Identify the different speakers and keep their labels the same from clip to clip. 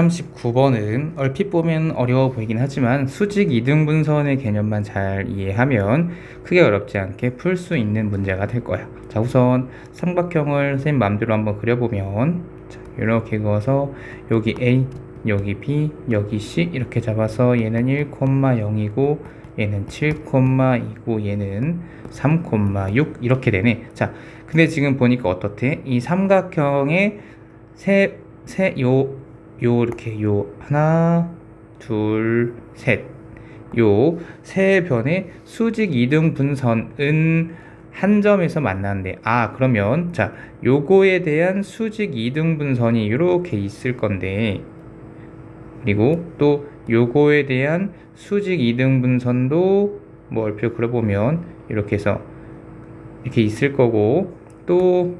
Speaker 1: 39번은 얼핏 보면 어려워 보이긴 하지만 수직 이등분선의 개념만 잘 이해하면 크게 어렵지 않게 풀 수 있는 문제가 될 거야. 자, 우선 삼각형을 선생님 마음대로 한번 그려보면, 자, 이렇게 그어서 여기 A, 여기 B, 여기 C 이렇게 잡아서 얘는 1,0이고 얘는 7,2고 얘는 3,6 이렇게 되네. 자, 근데 지금 보니까 어떻대? 이 삼각형의 이렇게 하나, 둘, 셋, 세 변의 수직 이등 분선은 한 점에서 만나는데, 그러면 자, 요거에 대한 수직 이등 분선이 이렇게 있을 건데, 그리고 또 요거에 대한 수직 이등 분선도 뭐 얼핏 그려보면 이렇게 해서 이렇게 있을 거고, 또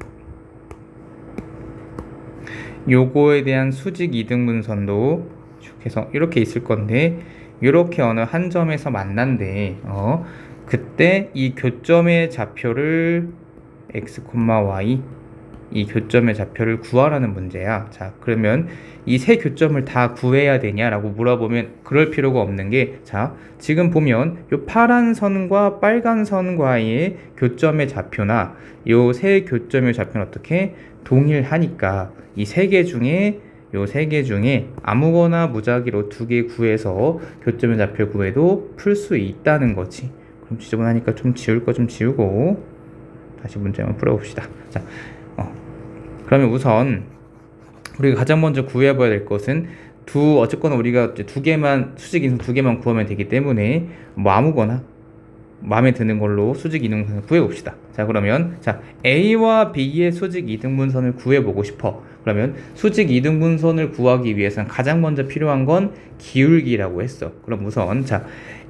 Speaker 1: 요거에 대한 수직 이등분선도 쭉 해서 이렇게 있을 건데, 이렇게 어느 한 점에서 만난대. 그때 이 교점의 좌표를 x, y, 이 교점의 좌표를 구하라는 문제야. 자, 그러면 이 세 교점을 다 구해야 되냐라고 물어보면 그럴 필요가 없는 게, 자, 지금 보면 요 파란 선과 빨간 선과의 교점의 좌표나 요 세 교점의 좌표는 어떻게 동일하니까 이 세 개 중에 아무거나 무작위로 두 개 구해서 교점의 좌표 구해도 풀 수 있다는 거지. 그럼 지저분하니까 좀 지울 거 좀 지우고 다시 문제 한번 풀어봅시다. 자, 그러면 우선 우리가 가장 먼저 구해봐야 될 것은 어쨌거나 우리가 두 개만 수직 인수 두 개만 구하면 되기 때문에 뭐 아무거나 마음에 드는 걸로 수직 이등분선을 구해봅시다. 자, 그러면 자, A와 B의 수직 이등분선을 구해보고 싶어. 그러면 수직 이등분선을 구하기 위해서는 가장 먼저 필요한 건 기울기라고 했어. 그럼 우선 자,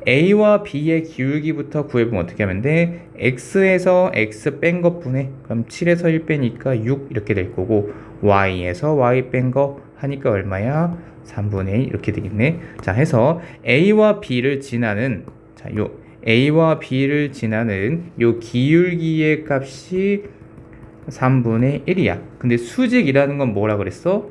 Speaker 1: A와 B의 기울기부터 구해보면 어떻게 하면 돼? X에서 X 뺀 것분해. 그럼 7에서 1 빼니까 6 이렇게 될 거고, Y에서 Y 뺀 거 하니까 얼마야? 3분의 1 이렇게 되겠네. 자, 해서 A와 B를 지나는, 자, A와 B를 지나는 요 기울기의 값이 3분의 1이야. 근데 수직이라는 건 뭐라 그랬어?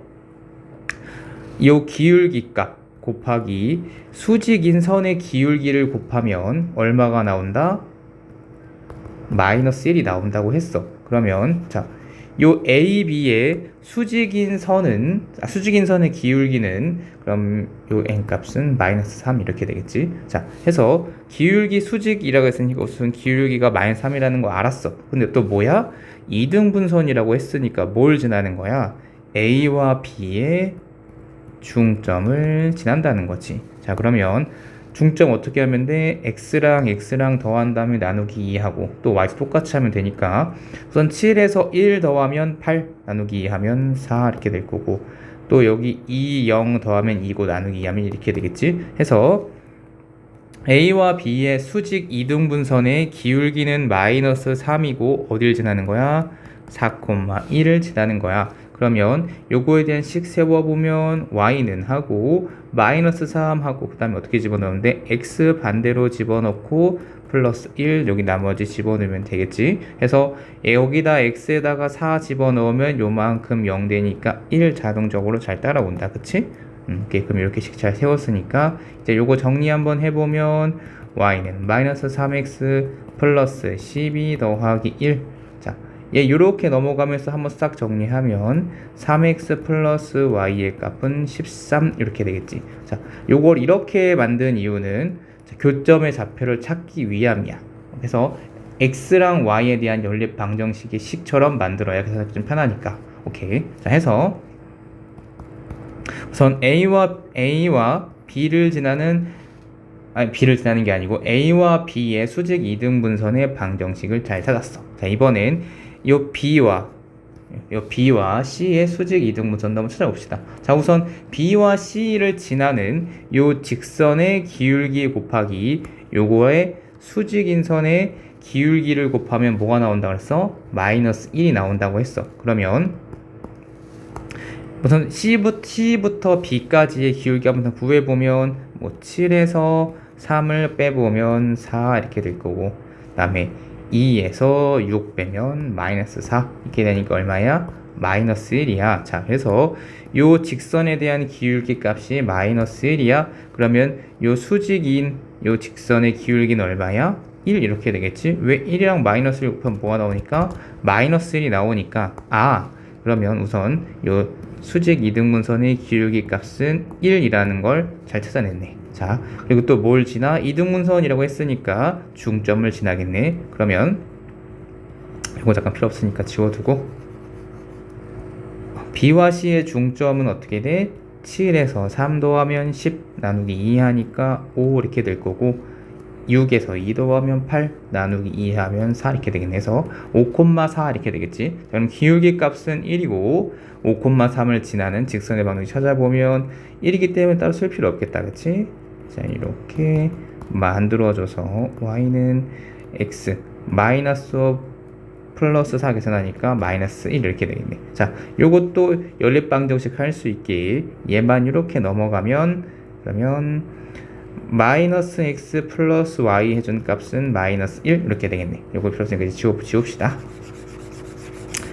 Speaker 1: 요 기울기 값 곱하기 수직인 선의 기울기를 곱하면 얼마가 나온다? 마이너스 1이 나온다고 했어. 그러면 자, 요 A, B의 수직인 선의 기울기는 그럼 요 n 값은 마이너스 3 이렇게 되겠지. 자, 해서 기울기 수직이라고 했으니까 우선 기울기가 마이너스 3이라는 거 알았어. 근데 또 뭐야? 이등분선이라고 했으니까 뭘 지나는 거야? A와 B의 중점을 지난다는 거지. 자, 그러면 중점 어떻게 하면 돼? x랑 더한 다음에 나누기 2하고 또 y도 똑같이 하면 되니까 우선 7에서 1 더하면 8 나누기 2 하면 4 이렇게 될 거고, 또 여기 2, 0 더하면 2고 나누기 2 하면 이렇게 되겠지. 해서 A와 B의 수직 이등분선의 기울기는 마이너스 3이고 어딜 지나는 거야? 4,1을 지나는 거야. 그러면 요거에 대한 식 세워보면 y는 하고 마이너스 3 하고 그 다음에 어떻게 집어넣는데 x 반대로 집어넣고 플러스 1 여기 나머지 집어넣으면 되겠지. 해서 여기다 x에다가 4 집어넣으면 요만큼 0 되니까 1 자동적으로 잘 따라온다. 그치? 오케이. 그럼 이렇게 식 잘 세웠으니까 이제 요거 정리 한번 해보면 y는 마이너스 3x 플러스 12 더하기 1. 자, 요렇게 넘어가면서 한번 싹 정리하면 3x 플러스 y의 값은 13 이렇게 되겠지. 자, 요걸 이렇게 만든 이유는 교점의 좌표를 찾기 위함이야. 그래서 x랑 y에 대한 연립 방정식의 식처럼 만들어야 그래서 좀 편하니까. 오케이. 자, 해서 우선 A와 B를 지나는 게 아니고 A와 B의 수직 이등분선의 방정식을 잘 찾았어. 자, 이번엔 요 B와 C의 수직 이등분선도 한번 찾아봅시다. 자, 우선 B와 C를 지나는 요 직선의 기울기 곱하기 요거의 수직인선의 기울기를 곱하면 뭐가 나온다고 했어? 마이너스 1이 나온다고 했어. 그러면 우선 C부터 B까지의 기울기 한번 구해보면 뭐 7에서 3을 빼보면 4 이렇게 될 거고, 그 다음에 2에서 6 빼면 마이너스 4 이렇게 되니까 얼마야? 마이너스 1이야. 자, 그래서 요 직선에 대한 기울기 값이 마이너스 1이야. 그러면 요 수직인 요 직선의 기울기는 얼마야? 1 이렇게 되겠지? 왜 1이랑 마이너스 1 곱하면 뭐가 나오니까? 마이너스 1이 나오니까 그러면 우선 요 수직 이등분선의 기울기 값은 1이라는 걸 잘 찾아냈네. 자, 그리고 또 뭘 지나? 이등분선이라고 했으니까 중점을 지나겠네. 그러면 이거 잠깐 필요 없으니까 지워두고 B와 C의 중점은 어떻게 돼? 7에서 3 더하면 10 나누기 2 하니까 5 이렇게 될 거고 6에서 2 더하면 8 나누기 2 하면 4 이렇게 되겠네. 그래서 5,4 이렇게 되겠지. 그럼 기울기 값은 1이고 5,3을 지나는 직선의 방향 찾아보면 1이기 때문에 따로 쓸 필요 없겠다. 그치? 자, 이렇게 만들어줘서 y는 x 마이너스 플러스 4 계산하니까 마이너스 1 이렇게 되겠네. 자, 요것도 연립방정식 할 수 있게 얘만 이렇게 넘어가면 그러면 마이너스 x 플러스 y 해준 값은 마이너스 1 이렇게 되겠네. 요거 필요 없으니까 이제 지웁시다.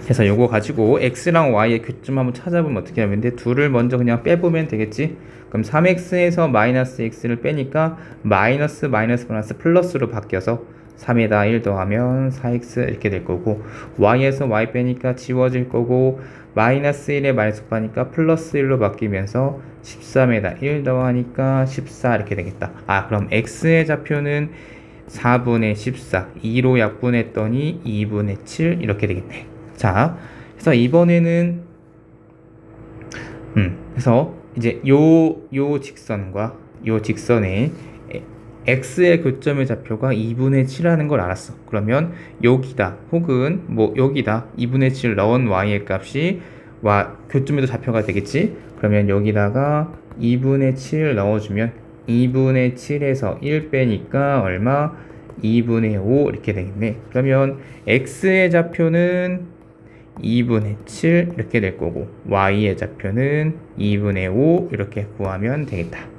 Speaker 1: 그래서 요거 가지고 x랑 y의 교점 한번 찾아보면 어떻게 하면 돼? 둘을 먼저 그냥 빼보면 되겠지? 그럼 3x에서 마이너스 x를 빼니까 마이너스 플러스로 바뀌어서 3에다 1 더하면 4x 이렇게 될 거고 y에서 y 빼니까 지워질 거고 마이너스 1에 마이너스 곱하니까 플러스 1로 바뀌면서 13에다 1 더하니까 14 이렇게 되겠다. 그럼 x의 좌표는 4분의 14 2로 약분했더니 2분의 7 이렇게 되겠네. 자, 그래서 이번에는 그래서 이제 요 직선과 요 직선의 x의 교점의 좌표가 2분의 7이라는 걸 알았어. 그러면 여기다 혹은 뭐 여기다 2분의 7 넣은 y의 값이 교점에도 좌표가 되겠지. 그러면 여기다가 2분의 7 넣어주면 2분의 7에서 1 빼니까 얼마? 2분의 5 이렇게 되겠네. 그러면 x의 좌표는 2분의 7 이렇게 될 거고 y의 좌표는 2분의 5 이렇게 구하면 되겠다.